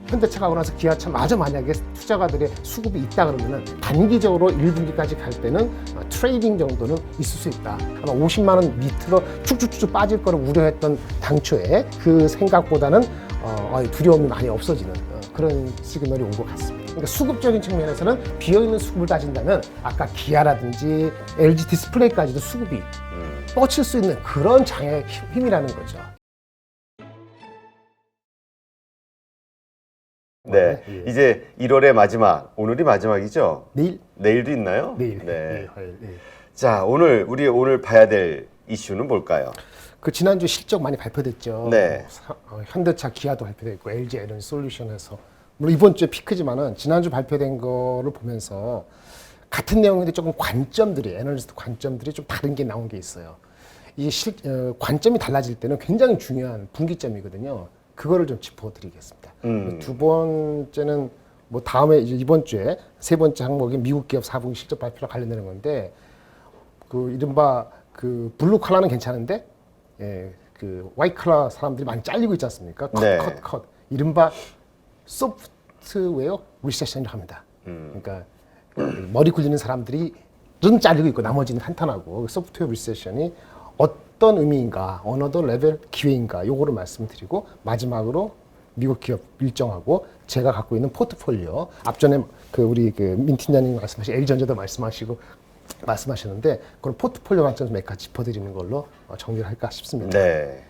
현대차가 하고 나서 기아차 마저 만약에 투자가들의 수급이 있다 그러면은 단기적으로 1분기까지 갈 때는 트레이딩 정도는 있을 수 있다. 아마 50만 원 밑으로 쭉쭉쭉 빠질 거를 우려했던 당초에 그 생각보다는 두려움이 많이 없어지는 그런 시그널이 온 것 같습니다. 그러니까 수급적인 측면에서는 비어있는 수급을 따진다면 아까 기아라든지 LG 디스플레이까지도 수급이 뻗칠 수 있는 그런 장의 힘이라는 거죠. 네, 예. 이제 1월의 마지막, 오늘이 마지막이죠? 내일도 있나요? 내일. 네. 화요일. 자, 우리 오늘 봐야 될 이슈는 뭘까요? 그 지난주 실적 많이 발표됐죠. 네. 현대차, 기아도 발표됐고 LG 에너지솔루션에서 물론 이번 주에 피크지만은 지난주 발표된 거를 보면서 같은 내용인데 조금 애널리스트 관점들이 좀 다른 게 나온 게 있어요. 이게 관점이 달라질 때는 굉장히 중요한 분기점이거든요. 그거를 좀 짚어드리겠습니다. 두 번째는 뭐 다음에 이제 이번 주에 세 번째 항목이 미국 기업 4분기 실적 발표랑 관련되는 건데 그 이른바 그 블루 컬러는 괜찮은데 그 화이트 컬러 사람들이 많이 잘리고 있지 않습니까? 컷. 이른바 소프트웨어 리세션을 합니다. 그러니까 머리 굴리는 사람들이 좀 잘리고 있고 나머지는 탄탄하고 소프트웨어 리세션이 어떤 의미인가, 어느 레벨 기회인가 요거를 말씀드리고 마지막으로 미국 기업 일정하고 제가 갖고 있는 포트폴리오 앞전에 그 우리 그 민팀장님 말씀하신 LG전자도 말씀하셨는데 그런 포트폴리오 관점에서 몇 가지 짚어드리는 걸로 정리를 할까 싶습니다. 네.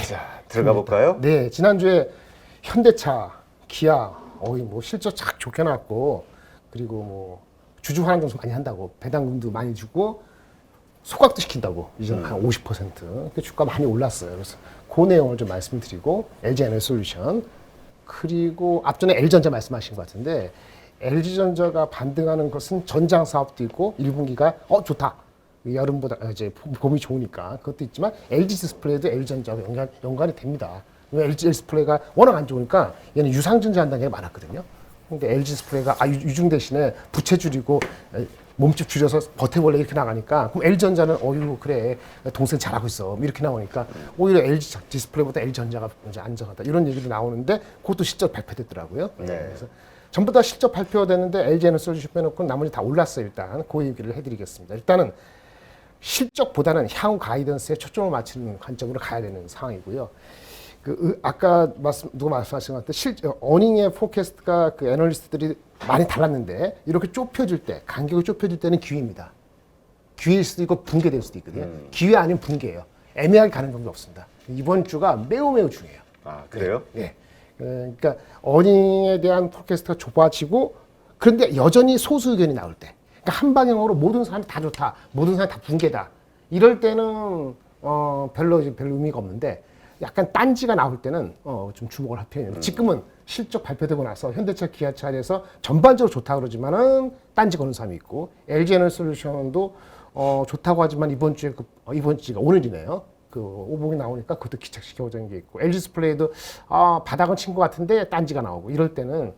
자, 들어가 볼까요? 네, 지난주에 현대차, 기아 뭐 실적 착 좋게 나왔고 그리고 뭐 주주 환원 정수 많이 한다고 배당금도 많이 주고 소각도 시킨다고 이제 한 50% 주가 많이 올랐어요. 그래서 그 내용을 좀 말씀드리고 LG 에너지솔루션 그리고 앞전에 LG전자 말씀하신 것 같은데 LG전자가 반등하는 것은 전장 사업도 있고 1분기가 좋다. 여름보다 이제 봄이 좋으니까 그것도 있지만 LG 디스플레이도 LG전자와 연관이 됩니다. LG 디스플레이가 워낙 안 좋으니까 얘는 유상증자 한다는 게 많았거든요. 근데 LG 디스플레이가 유중 대신에 부채 줄이고 몸집 줄여서 버텨볼래 이렇게 나가니까 그럼 LG전자는 그래 동생 잘하고 있어 이렇게 나오니까 오히려 LG 디스플레이보다 LG전자가 이제 안정하다 이런 얘기도 나오는데 그것도 실적 발표됐더라고요. 네. 그래서 전부 다 실적 발표됐는데 LG 에너지솔루션 빼놓고 나머지 다 올랐어요. 일단 그 얘기를 해드리겠습니다. 일단은 실적보다는 향후 가이던스에 초점을 맞추는 관점으로 가야 되는 상황이고요. 아까 누가 말씀하신 것 같은데 어닝의 포캐스트가 그 애널리스트들이 많이 달랐는데 이렇게 좁혀질 때 간격이 좁혀질 때는 기회입니다. 기회일 수도 있고 붕괴될 수도 있거든요. 기회 아니면 붕괴예요. 애매하게 가는 경우가 없습니다. 이번 주가 매우 중요해요. 아, 그래요? 네. 그러니까 어닝에 대한 포캐스트가 좁아지고 그런데 여전히 소수 의견이 나올 때 그러니까 한 방향으로 모든 사람이 다 좋다. 모든 사람이 다 붕괴다. 이럴 때는 별로 의미가 없는데 약간 딴지가 나올 때는 좀 주목을 할 필요입니다. 지금은 실적 발표되고 나서 현대차, 기아차에서 전반적으로 좋다고 그러지만은 딴지 거는 사람이 있고 LG 에너지솔루션도 좋다고 하지만 이번 주가 오늘이네요. 그 오복이 나오니까 그것도 기착시켜오자는 게 있고 LG 디스플레이도 바닥은 친 것 같은데 딴지가 나오고 이럴 때는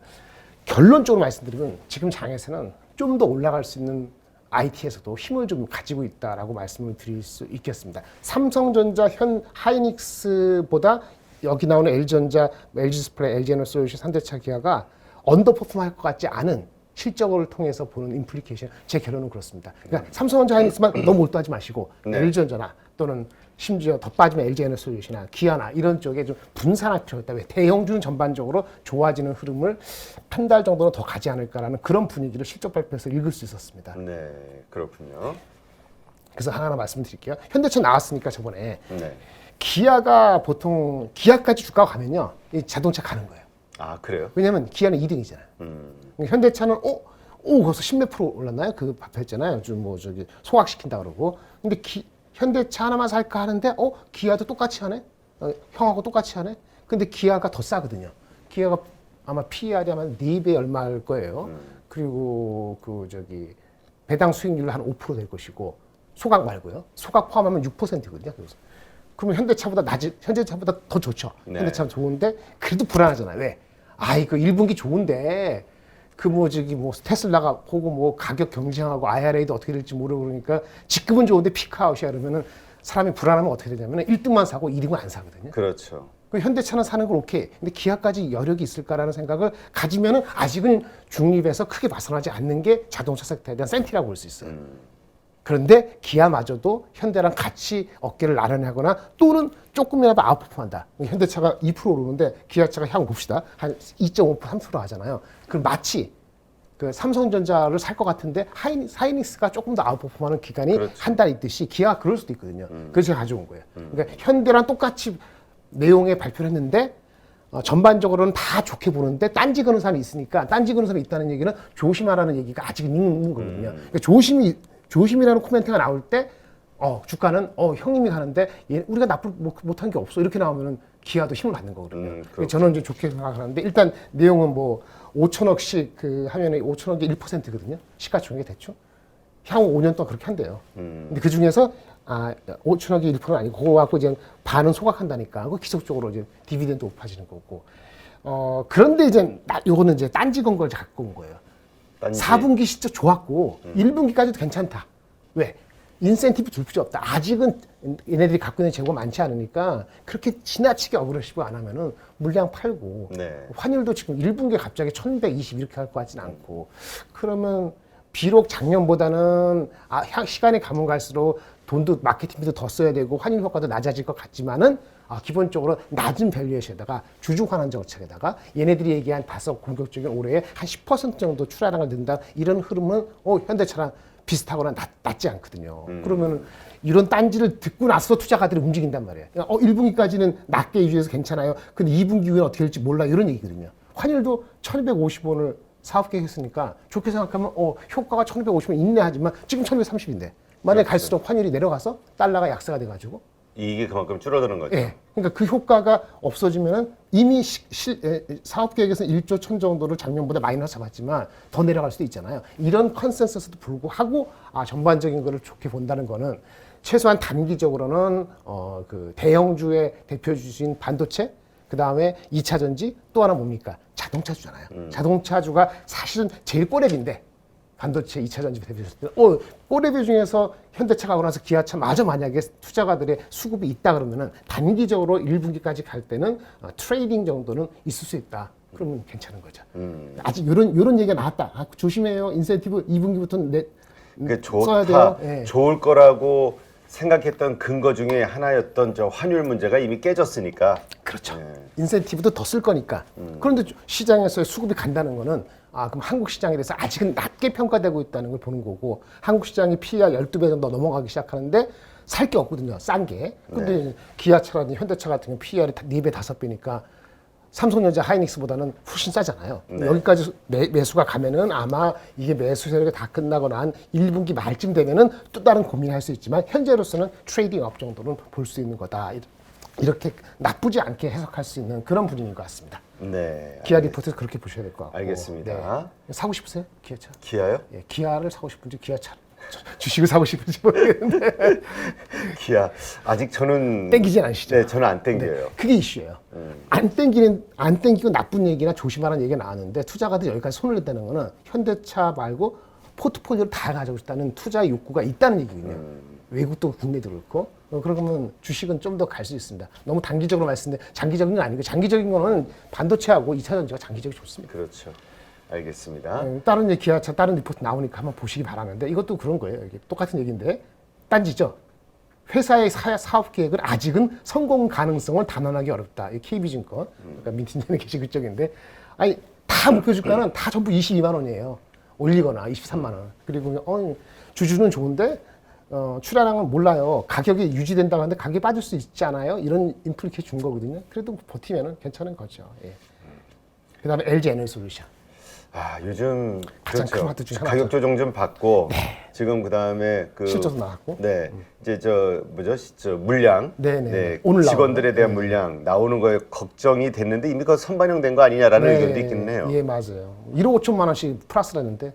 결론적으로 말씀드리면 지금 장에서는 좀 더 올라갈 수 있는 IT에서도 힘을 좀 가지고 있다라고 말씀을 드릴 수 있겠습니다. 삼성전자, 하이닉스보다 여기 나오는 LG전자, LG 디스플레이, LG 에너지솔루션, 현대차, 기아가 언더퍼폼 할 것 같지 않은 실적을 통해서 보는 임플리케이션, 제 결론은 그렇습니다. 그러니까 삼성전자, 하이닉스만 너무 몰두하지 마시고 LG전자나 또는 심지어 더 빠지면 LG 에너지솔루션이나 기아나 이런 쪽에 좀 분산할 필요가 있다. 왜 대형주는 전반적으로 좋아지는 흐름을 한 달 정도는 더 가지 않을까라는 그런 분위기를 실적 발표에서 읽을 수 있었습니다. 네, 그렇군요. 그래서 하나 말씀드릴게요. 현대차 나왔으니까 저번에 네. 기아가 보통 기아까지 주가가 가면요, 이 자동차 가는 거예요. 아, 그래요? 왜냐하면 기아는 2등이잖아요. 현대차는 벌써 10몇 프로 올랐나요? 그 발표했잖아요. 좀 소각시킨다 그러고. 근데 현대차 하나만 살까 하는데 기아도 똑같이 하네. 형하고 똑같이 하네. 근데 기아가 더 싸거든요. 기아가 아마 PER이 아마 4배 얼마일 거예요. 그리고 배당 수익률로 한 5% 될 것이고 소각 말고요. 소각 포함하면 6%거든요. 그러면 현대차보다 더 좋죠. 네. 현대차는 좋은데 그래도 불안하잖아요. 왜? 그 1분기 좋은데 테슬라가 보고 가격 경쟁하고 IRA도 어떻게 될지 모르고 그러니까 지금은 좋은데 피크아웃이야 그러면은 사람이 불안하면 어떻게 되냐면 1등만 사고 2등은 안 사거든요. 그렇죠. 그 현대차는 사는 건 오케이. 근데 기아까지 여력이 있을까라는 생각을 가지면은 아직은 중립에서 크게 벗어나지 않는 게 자동차 섹터에 대한 센티라고 볼 수 있어요. 그런데 기아마저도 현대랑 같이 어깨를 나란하거나 또는 조금이라도 아웃퍼폼한다. 현대차가 2% 오르는데 기아차가 향후 봅시다. 한 2.5%, 3% 하잖아요. 그럼 마치 그 삼성전자를 살 것 같은데 하이닉스가 조금 더 아웃퍼폼하는 기간이 그렇죠. 한 달 있듯이 기아가 그럴 수도 있거든요. 그래서 제가 가져온 거예요. 그러니까 현대랑 똑같이 내용에 발표를 했는데 전반적으로는 다 좋게 보는데 딴지 거는 사람이 있으니까 딴지 거는 사람이 있다는 얘기는 조심하라는 얘기가 아직은 있는 거거든요. 그러니까 조심이라는 코멘트가 나올 때 주가는 형님이 가는데 우리가 나쁠 못한 게 없어 이렇게 나오면은 기아도 힘을 받는 거거든요. 저는 이제 좋게 생각하는데 일단 내용은 뭐 5천억씩 그 하면은 5천억이 1%거든요. 시가총액 대충 향후 5년 동안 그렇게 한대요. 근데 그 중에서 5천억이 1%는 아니고 그거 갖고 이제 반은 소각한다니까. 그거 기속적으로 이제 디비덴드 높아지는 거고. 그런데 이제 요거는 이제 딴지 건 걸 갖고 온 거예요. 딴지. 4분기 실적 좋았고 1분기까지도 괜찮다. 왜? 인센티브 줄 필요 없다. 아직은 얘네들이 갖고 있는 재고가 많지 않으니까 그렇게 지나치게 어그레시브 안 하면은 물량 팔고 네. 환율도 지금 1분기에 갑자기 1120 이렇게 할 것 같지는 않고 그러면 비록 작년보다는 시간이 가면 갈수록 돈도 마케팅비도 더 써야 되고 환율 효과도 낮아질 것 같지만은 기본적으로 낮은 밸류에이션에다가 주주 환원 정책에다가 얘네들이 얘기한 다소 공격적인 올해에 한 10% 정도 출하량을 넣는다 이런 흐름은 현대차랑 비슷하거나 낮지 않거든요. 그러면 이런 딴지를 듣고 나서 투자가들이 움직인단 말이에요. 1분기까지는 낮게 유지해서 괜찮아요. 근데 2분기 후에는 어떻게 될지 몰라 이런 얘기거든요. 환율도 1250원을 사업 계획했으니까 좋게 생각하면 효과가 1250원 있네 하지만 지금 1230인데 만약에 갈수록 환율이 내려가서 달러가 약세가 돼가지고 이익이 그만큼 줄어드는 거죠. 예. 그러니까 그 효과가 없어지면은 이미 사업 계획에서는 1조 1000 정도를 작년보다 마이너스 잡았지만 더 내려갈 수도 있잖아요. 이런 컨센서스도 불구하고 전반적인 거를 좋게 본다는 거는 최소한 단기적으로는 그 대형주의 대표주인 반도체 그다음에 2차 전지 또 하나 뭡니까? 자동차주잖아요. 자동차주가 사실은 제일 꼬렙인데 반도체 2차 전지 대표했을 때 꼬레비 중에서 현대차가 하고 나서 기아차 마저 만약에 투자가들의 수급이 있다 그러면은 단기적으로 1분기까지 갈 때는 트레이딩 정도는 있을 수 있다. 그러면 괜찮은 거죠. 아직 요런 얘기가 나왔다. 조심해요. 인센티브 2분기부터는 써야 돼요. 예. 좋을 거라고 생각했던 근거 중에 하나였던 저 환율 문제가 이미 깨졌으니까. 그렇죠. 인센티브도 더 쓸 거니까. 그런데 시장에서의 수급이 간다는 거는 그럼 한국 시장에 대해서 아직은 낮게 평가되고 있다는 걸 보는 거고 한국 시장이 PER 12배 정도 넘어가기 시작하는데 살 게 없거든요. 싼 게. 근데 기아차라든지 현대차 같은 경우 PER이 4배, 5배니까 삼성전자 하이닉스보다는 훨씬 싸잖아요. 여기까지 매수가 가면은 아마 이게 매수 세력이 다 끝나고 난 1분기 말쯤 되면은 또 다른 고민을 할 수 있지만 현재로서는 트레이딩 업 정도는 볼 수 있는 거다. 이렇게 나쁘지 않게 해석할 수 있는 그런 분위기인 것 같습니다. 네. 기아 리포트에서 그렇게 보셔야 될 것 같고. 알겠습니다. 네. 사고 싶으세요? 기아차? 기아요? 예, 기아를 사고 싶은지 기아차 주식을 사고 싶은지 모르겠는데 기아. 아직 저는 땡기진 않으시죠? 네, 저는 안 땡겨요. 그게 이슈예요. 안 땡기고 나쁜 얘기나 조심하라는 얘기가 나왔는데 투자가들이 여기까지 손을 냈다는 거는 현대차 말고 포트폴리오를 다 가지고 있다는 투자 욕구가 있다는 얘기거든요. 외국도 국내도 그렇고. 그러면 주식은 좀 더 갈 수 있습니다. 너무 단기적으로 말씀드렸는데 장기적인 건 아니고 장기적인 거는 반도체하고 2차 전지가 장기적으로 좋습니다. 그렇죠. 알겠습니다. 다른 기아차 다른 리포트 나오니까 한번 보시기 바라는데 이것도 그런 거예요. 이게 똑같은 얘기인데 딴지죠. 회사의 사업 계획을 아직은 성공 가능성을 단언하기 어렵다. 이 KB증권, 그러니까 민팀장이 계시고 이쪽인데, 다 목표 주가는 다 전부 22만 원이에요. 올리거나 23만 원. 그리고 주주는 좋은데 출하량은 몰라요. 가격이 유지된다고 하는데 가격이 빠질 수 있지 않아요? 이런 인플리케 준 거거든요. 그래도 버티면은 괜찮은 거죠. 예. 그다음에 LG 에너지솔루션. 요즘 가장 큰 그렇죠. 마트 중에 하나죠. 가격 조정 좀 받고 지금 그다음에 실적도 나왔고. 네. 이제 저 물량. 네네. 오늘 직원들에 대한 물량 나오는 거에 걱정이 됐는데 이미 그 선반영된 거 아니냐라는 의견도 있기는 해요. 예, 맞아요. 1억 5천만 원씩 플러스라는데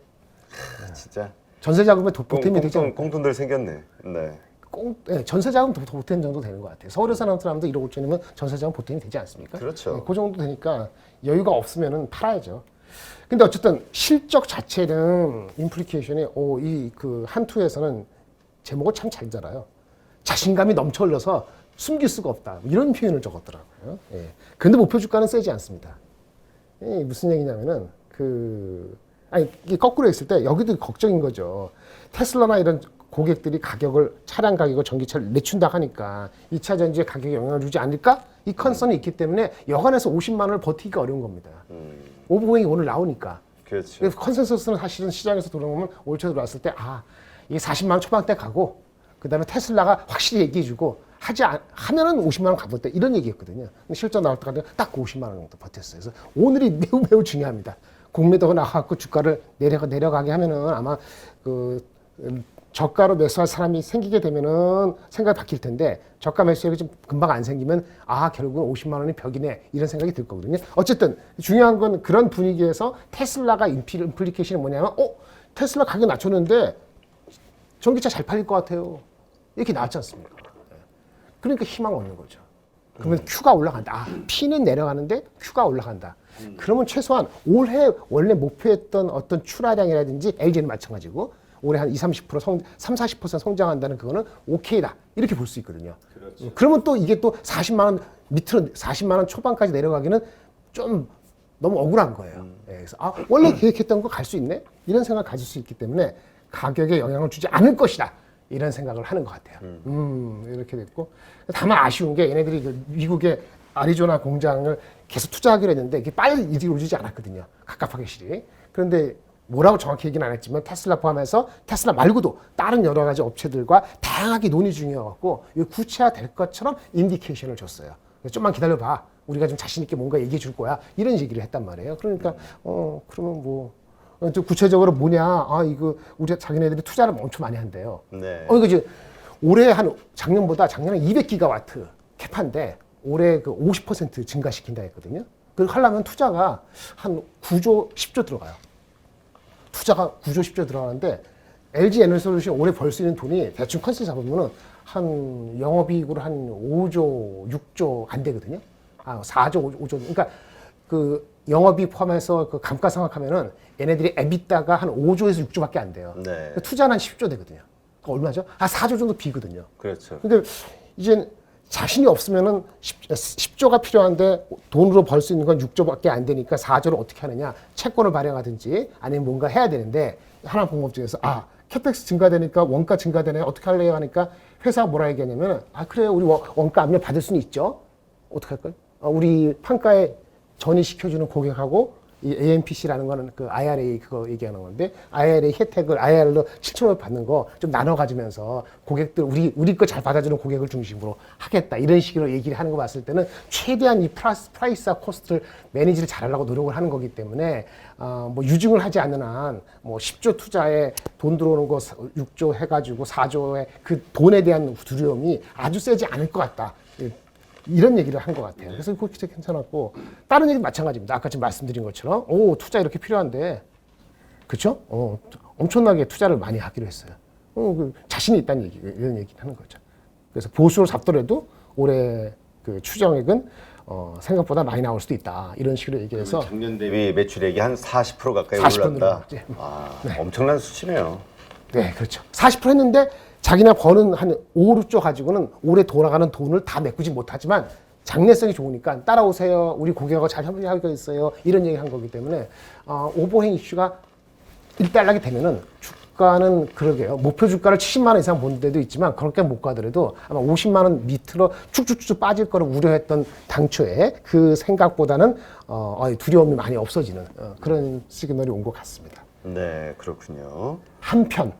진짜 전세 자금에 보탬이 되지 않을까? 꽁돈들 생겼네. 네. 전세 자금 보탬 정도 되는 것 같아요. 서울에 사는 사람도 1억 5천이면 전세 자금 보탬이 되지 않습니까? 그렇죠. 네, 그 정도 되니까 여유가 없으면은 팔아야죠. 근데 어쨌든 실적 자체는 임플리케이션이 이 그 한투에서는 제목을 참 잘 달아요. 자신감이 넘쳐 흘러서 숨길 수가 없다. 이런 표현을 적었더라고요. 예. 근데 목표 주가는 세지 않습니다. 예, 무슨 얘기냐면은 아니 이게 거꾸로 했을 때 여기도 걱정인 거죠. 테슬라나 이런 고객들이 차량 가격을 전기차를 내춘다 하니까 2차 전지의 가격에 영향을 주지 않을까? 이 컨선이 있기 때문에 여간에서 50만 원을 버티기가 어려운 겁니다. 오버웨이 오늘 나오니까. 그렇죠. 그래서 컨센서스는 사실은 시장에서 들어오면 올 초 들어왔을 때 이게 40만 원 초반대 가고 그다음에 테슬라가 확실히 얘기해주고 하면은 50만 원 가볼 때 이런 얘기였거든요. 근데 실전 나올 때까지 딱 50만 원 정도 버텼어요. 그래서 오늘이 매우 중요합니다. 공매도가 나가고 주가를 내려가게 하면은 아마 저가로 매수할 사람이 생기게 되면은 생각이 바뀔 텐데 저가 매수액이 좀 금방 안 생기면 결국은 50만 원이 벽이네 이런 생각이 들 거거든요. 어쨌든 중요한 건 그런 분위기에서 테슬라가 임플리케이션이 뭐냐면 테슬라 가격 낮췄는데 전기차 잘 팔릴 것 같아요. 이렇게 나왔지 않습니까? 그러니까 희망 얻는 거죠. 그러면 Q가 올라간다. P는 내려가는데 Q가 올라간다. 그러면 최소한 올해 원래 목표했던 어떤 출하량이라든지 LG는 마찬가지고 올해 한 30-40% 성장한다는 그거는 오케이다. 이렇게 볼 수 있거든요. 그렇죠. 그러면 또 이게 또 40만 원 밑으로 40만 원 초반까지 내려가기는 좀 너무 억울한 거예요. 그래서 원래 계획했던 거 갈 수 있네? 이런 생각을 가질 수 있기 때문에 가격에 영향을 주지 않을 것이다. 이런 생각을 하는 것 같아요. 이렇게 됐고. 다만 아쉬운 게 얘네들이 미국의 아리조나 공장을 계속 투자하기로 했는데 이게 빨리 이루어지지 않았거든요. 갑갑하게 실이. 그런데 뭐라고 정확히 얘기는 안 했지만 테슬라 포함해서 테슬라 말고도 다른 여러 가지 업체들과 다양하게 논의 중이어갖고 구체화될 것처럼 인디케이션을 줬어요. 좀만 기다려봐. 우리가 좀 자신 있게 뭔가 얘기해 줄 거야. 이런 얘기를 했단 말이에요. 그러니까 그러면 뭐 좀 구체적으로 뭐냐? 이거 우리 자기네들이 투자를 엄청 많이 한대요. 네. 이거 이제 올해 작년에 200기가와트 캐파인데 올해 50% 증가시킨다 했거든요. 그걸 하려면 투자가 한 9조, 10조 들어가요. 투자가 9조, 10조 들어가는데 LG 에너지솔루션 올해 벌 수 있는 돈이 대충 컨셉 잡으면은 한 영업이익으로 한 5조, 6조 안 되거든요. 4조, 5조. 그러니까 영업이익 포함해서 감가상각하면은 얘네들이 에비타가 한 5조에서 6조밖에 안 돼요. 네. 투자는 한 10조 되거든요. 그러니까 얼마죠? 4조 정도 비거든요. 그렇죠. 근데 이제 자신이 없으면은 10조가 필요한데 돈으로 벌 수 있는 건 6조밖에 안 되니까 4조를 어떻게 하느냐? 채권을 발행하든지 아니면 뭔가 해야 되는데 하나 방법 중에서 캐펙스 증가되니까 원가 증가되네. 어떻게 할래요? 하니까 회사가 뭐라 얘기하냐면 그래 우리 원가 압력 받을 수는 있죠. 어떻게 할까요? 우리 판가에 전이시켜주는 고객하고 이 AMPC라는 거는 IRA 그거 얘기하는 건데 IRA 혜택을 IR로 7,500 받는 거 좀 나눠 가지면서 고객들 우리 거 잘 받아주는 고객을 중심으로 하겠다 이런 식으로 얘기를 하는 거 봤을 때는 최대한 이 프라이스와 코스트를 매니지를 잘하려고 노력을 하는 거기 때문에 뭐 유증을 하지 않는 한 뭐 10조 투자에 돈 들어오는 거 6조 해가지고 4조의 그 돈에 대한 두려움이 아주 세지 않을 것 같다. 이런 얘기를 한 것 같아요. 그래서 그거 진짜 괜찮았고 다른 얘기도 마찬가지입니다. 아까 지금 말씀드린 것처럼 투자 이렇게 필요한데 그렇죠? 엄청나게 투자를 많이 하기로 했어요. 자신이 있다는 얘기 이런 얘기를 하는 거죠. 그래서 보수로 잡더라도 올해 추정액은 생각보다 많이 나올 수도 있다. 이런 식으로 얘기해서 작년 대비 매출액이 한 40% 가까이 40% 올랐다. 늘어났지. 네. 엄청난 수치네요. 네, 그렇죠. 40% 했는데 자기네 버는 한 5, 6조 가지고는 올해 돌아가는 돈을 다 메꾸지 못하지만 장래성이 좋으니까 따라오세요. 우리 고객하고 잘 협의하고 있어요. 이런 얘기 한 거기 때문에 오버행 이슈가 일단락이 되면은 주가는 그러게요. 목표 주가를 70만 원 이상 본 데도 있지만 그렇게 못 가더라도 아마 50만 원 밑으로 쭉쭉쭉 빠질 거를 우려했던 당초에 그 생각보다는 두려움이 많이 없어지는 그런 시그널이 온 것 같습니다. 네, 그렇군요. 한편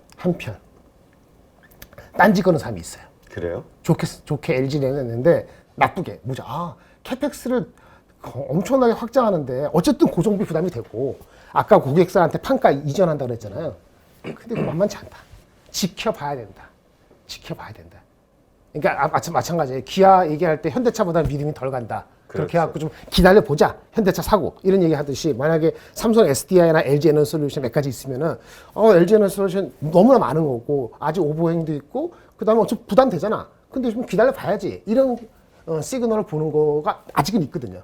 딴지 거는 사람이 있어요. 그래요? 좋게 LG를 했는데 나쁘게 뭐죠? 캐펙스를 엄청나게 확장하는데 어쨌든 고정비 부담이 되고 아까 고객사한테 판가 이전한다고 그랬잖아요. 근데 만만치 않다. 지켜봐야 된다. 그러니까 마찬가지예요. 기아 얘기할 때 현대차보다 믿음이 덜 간다. 그렇게 해갖고 좀 기다려보자. 현대차 사고. 이런 얘기 하듯이 만약에 삼성 SDI나 LG 에너지솔루션 몇 가지 있으면은 LG 에너지솔루션 너무나 많은 거고 아직 오버행도 있고 그다음에 어차피 부담되잖아. 근데 좀 기다려봐야지. 이런 시그널을 보는 거가 아직은 있거든요.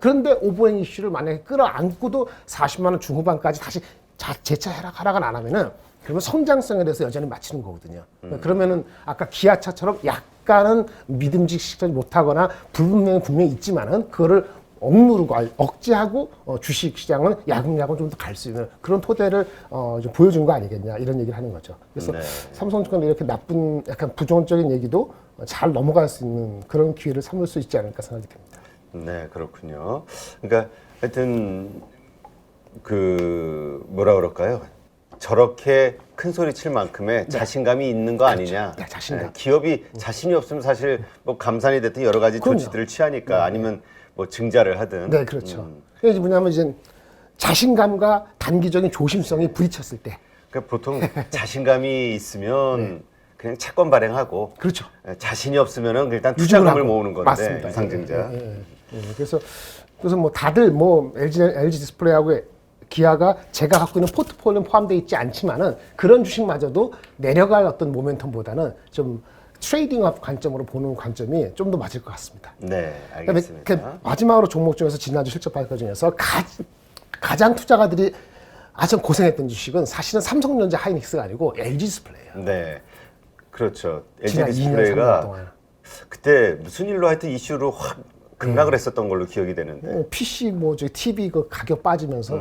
그런데 오버행 이슈를 만약에 끌어안고도 40만 원 중후반까지 다시 재차 하락을 안 하면은 그러면 성장성에 대해서 여전히 맞추는 거거든요. 그러면은 아까 기아차처럼 약간 약간은 믿음직하지 못하거나 불분명히 분명히 있지만은 그거를 억누르고 억제하고 주식 시장은 야금야금 좀 더 갈 수 있는 그런 토대를 좀 보여준 거 아니겠냐 이런 얘기를 하는 거죠. 그래서 네. 삼성증권 이렇게 나쁜 약간 부정적인 얘기도 잘 넘어갈 수 있는 그런 기회를 삼을 수 있지 않을까 생각이 듭니다. 네, 그렇군요. 그러니까 하여튼 그 뭐라 그럴까요? 저렇게 큰 소리 칠 만큼의 자신감이 있는 거 아니냐. 네, 자신감. 네, 기업이 자신이 없으면 사실 뭐 감산이 됐든 여러 가지 그럼요. 조치들을 취하니까 아니면 뭐 증자를 하든. 네, 그렇죠. 이게 뭐냐면 이제 자신감과 단기적인 조심성이 부딪혔을 때, 그러니까 보통 자신감이 있으면 그냥 채권 발행하고 그렇죠. 자신이 없으면은 일단 유증을 투자금을 하고. 모으는 건데 맞습니다. 유상증자. 그래서 뭐 다들 뭐 LG 디스플레이하고 기아가 제가 갖고 있는 포트폴리오는 포함되어 있지 않지만은 그런 주식마저도 내려갈 어떤 모멘텀보다는 좀 트레이딩업 관점으로 보는 관점이 좀 더 맞을 것 같습니다. 네, 그다음에 알겠습니다. 그 마지막으로 종목 중에서 지난주 실적 발표 중에서 가장 투자가들이 아주 고생했던 주식은 사실은 삼성전자 하이닉스가 아니고 LG 디스플레이예요. 네, 그렇죠. LG 지난 2년, 3년 디스플레이가 동안. 그때 무슨 일로 하여튼 이슈로 확 급락을 했었던 걸로 기억이 되는데. PC 뭐 저기 TV 그 가격 빠지면서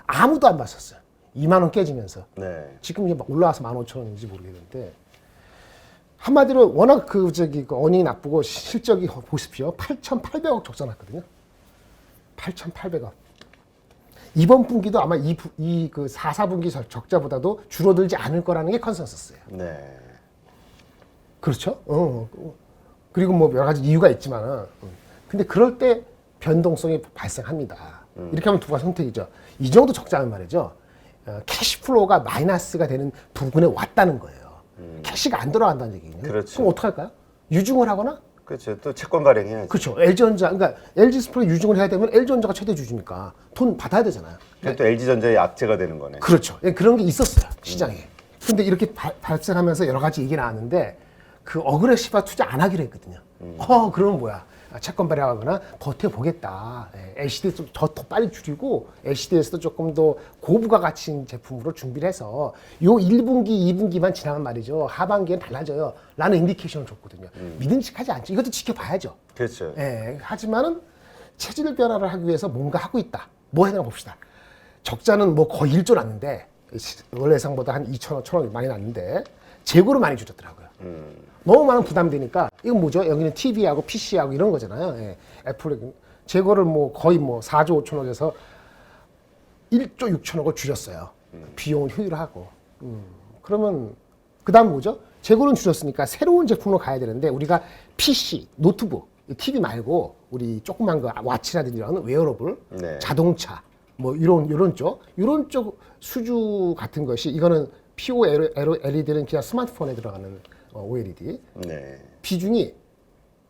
아무도 안 봤었어요. 2만 원 깨지면서. 네. 지금 이제 막 올라와서 15,000원인지 모르겠는데 한마디로 워낙 그 어닝이 나쁘고 실적이 보십시오. 8,800억 적자 났거든요. 8,800억. 이번 분기도 아마 그 4, 4분기 적자보다도 줄어들지 않을 거라는 게 컨센서스예요. 네. 그렇죠? 그리고 뭐 여러 가지 이유가 있지만은. 근데 그럴 때 변동성이 발생합니다. 이렇게 하면 두 가지 선택이죠. 이 정도 적자는 말이죠. 캐시플로우가 마이너스가 되는 부분에 왔다는 거예요. 캐시가 안 돌아간다는 얘기거든요. 그렇죠. 그럼 어떡할까요? 유증을 하거나? 그렇죠. 또 채권 발행해야지. 그렇죠. LG전자, 그러니까 LG스프레이 유증을 해야 되면 LG전자가 최대 주주니까 돈 받아야 되잖아요. 그게 또 LG전자의 악재가 되는 거네. 그렇죠. 그런 게 있었어요. 시장에. 근데 이렇게 발생하면서 여러 가지 얘기 나왔는데 그 어그레시브한 투자 안 하기로 했거든요. 그러면 뭐야? 채권 발행하거나 버텨보겠다. LCD 좀 더 빨리 줄이고 LCD에서도 조금 더 고부가 가치인 제품으로 준비를 해서 요 1분기, 2분기만 지나면 말이죠. 하반기엔 달라져요. 라는 인디케이션을 줬거든요. 믿음직하지 않죠. 이것도 지켜봐야죠. 그렇죠. 하지만은 체질 변화를 하기 위해서 뭔가 하고 있다. 뭐 해나 봅시다. 적자는 뭐 거의 1조 났는데 원래 예상보다 한 2천억, 1천억 많이 났는데 재고를 많이 줄였더라고요. 너무 많은 부담되니까 이건 뭐죠? 여기는 TV하고 PC하고 이런 거잖아요. 애플 재고를 뭐 거의 뭐 4조 5천억에서 1조 6천억을 줄였어요. 비용을 효율화하고. 그러면 그다음 뭐죠? 재고는 줄였으니까 새로운 제품으로 가야 되는데 우리가 PC, 노트북, TV 말고 우리 조그만 거 와치라든지 이런 웨어러블, 네. 자동차 뭐 이런 쪽 수주 같은 것이 이거는 POLED는 그냥 스마트폰에 들어가는 OLED 네. 비중이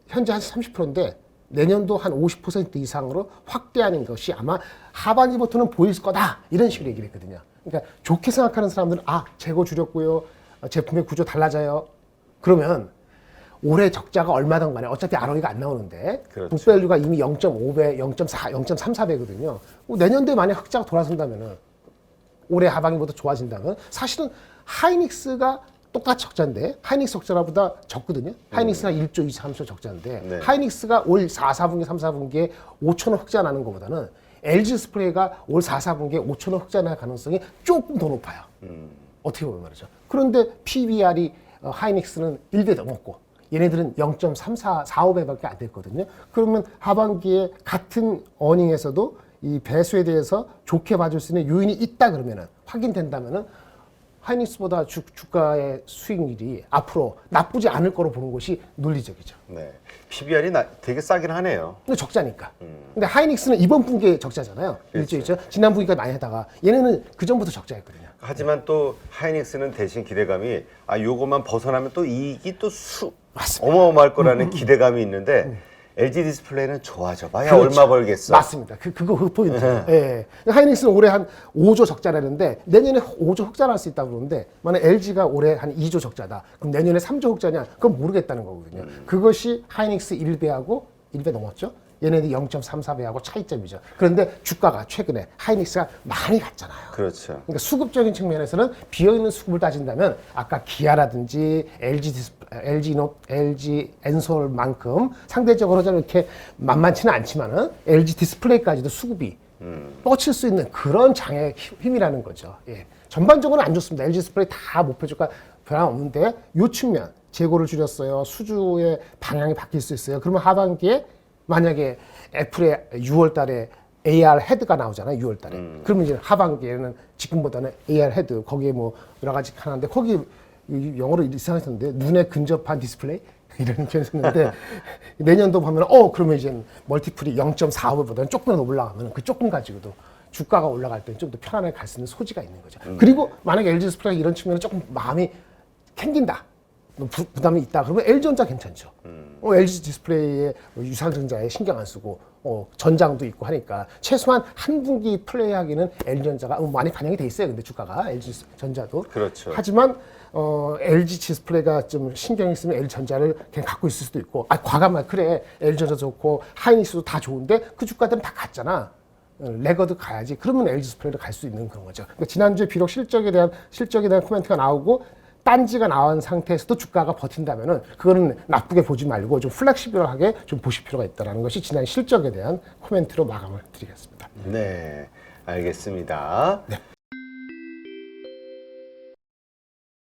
현재 한 30%인데 내년도 한 50% 이상으로 확대하는 것이 아마 하반기부터는 보일 거다 이런 식으로 얘기를 했거든요. 그러니까 좋게 생각하는 사람들은 재고 줄였고요. 제품의 구조 달라져요. 그러면 올해 적자가 얼마든 간에 어차피 ROE가 안 나오는데 그렇죠. 북밸류가 이미 0.5배, 0.4, 0.34배거든요. 내년도에 만약 흑자가 돌아선다면은 올해 하반기부터 좋아진다면 사실은 하이닉스가 똑같이 적자인데 하이닉스 적자보다 적거든요. 하이닉스가 1조 23조 적자인데 네. 하이닉스가 올 4, 4분기, 3, 4분기에 5천억 흑자 나는 것보다는 LG 디스플레이가 올 4, 4분기에 5천억 흑자 날 가능성이 조금 더 높아요. 어떻게 보면 말이죠. 그런데 PBR이 하이닉스는 1배 넘었고 얘네들은 0.34, 45배밖에 안 됐거든요. 그러면 하반기에 같은 어닝에서도 이 배수에 대해서 좋게 봐줄 수 있는 요인이 있다 그러면은 확인된다면은 하이닉스보다 주가의 수익률이 앞으로 나쁘지 않을 거로 보는 것이 논리적이죠. 네. PBR이 되게 싸긴 하네요. 근데 적자니까. 근데 하이닉스는 이번 분기에 적자잖아요. 그렇죠. 일죠. 지난 분기가 많이 하다가 얘네는 그 전부터 적자였거든요. 하지만 또 하이닉스는 대신 기대감이 요것만 벗어나면 또 이익이 또 맞습니다. 어마어마할 거라는 기대감이 있는데 LG 디스플레이는 좋아져 봐야 그렇죠. 얼마 벌겠어. 맞습니다. 그거 그 포인트. 예. 하이닉스는 올해 한 5조 적자라는데 내년에 5조 흑자 날 수 있다고 그러는데 만약 LG가 올해 한 2조 적자다. 그럼 내년에 3조 흑자냐? 그건 모르겠다는 거거든요. 그것이 하이닉스 1배하고 1배 넘었죠. 얘네들 0.34배하고 차이점이죠. 그런데 주가가 최근에 하이닉스가 많이 갔잖아요. 그렇죠. 그러니까 수급적인 측면에서는 비어있는 수급을 따진다면 아까 기아라든지 LG 디스플레이 LG 엔솔만큼 상대적으로 좀 이렇게 만만치는 않지만은 LG 디스플레이까지도 수급이 뻗칠 수 있는 그런 장의 힘이라는 거죠. 예. 전반적으로는 안 좋습니다. LG 디스플레이 다 목표 주가 변화 없는데 요 측면 재고를 줄였어요. 수주의 방향이 바뀔 수 있어요. 그러면 하반기에 만약에 애플의 6월 달에 AR 헤드가 나오잖아요. 6월 달에. 그러면 이제 하반기에는 지금보다는 AR 헤드 거기에 뭐 여러 가지 하는데 거기 영어로 이상했었는데 눈에 근접한 디스플레이 이런 표현을 썼는데 내년도 보면 그러면 이제 멀티플이 0.45보다는 조금 더 올라가면 그 조금 가지고도 주가가 올라갈 때는 좀 더 편안하게 갈 수 있는 소지가 있는 거죠. 그리고 만약에 LG 디스플레이 이런 측면에 조금 마음이 캥긴다. 부담이 있다. 그러면 LG전자 괜찮죠. LG 디스플레이에 유상증자에 신경 안 쓰고 전장도 있고 하니까 최소한 한 분기 플레이하기는 LG전자가 많이 반영이 돼 있어요. 근데 주가가 LG전자도. 그렇죠. 하지만 LG 디스플레이가 좀 신경이 쓰면 LG전자를 그냥 갖고 있을 수도 있고 과감하게 그래 LG전자 좋고 하이닉스도 다 좋은데 그 주가들은 다 갔잖아. 레거드 가야지. 그러면 LG 디스플레이를 갈 수 있는 그런 거죠. 그러니까 지난주에 비록 실적에 대한 코멘트가 나오고 딴지가 나온 상태에서도 주가가 버틴다면은 그거는 나쁘게 보지 말고 좀 플렉시블하게 좀 보실 필요가 있다는 것이 지난 실적에 대한 코멘트로 마감을 드리겠습니다. 네, 알겠습니다. 네.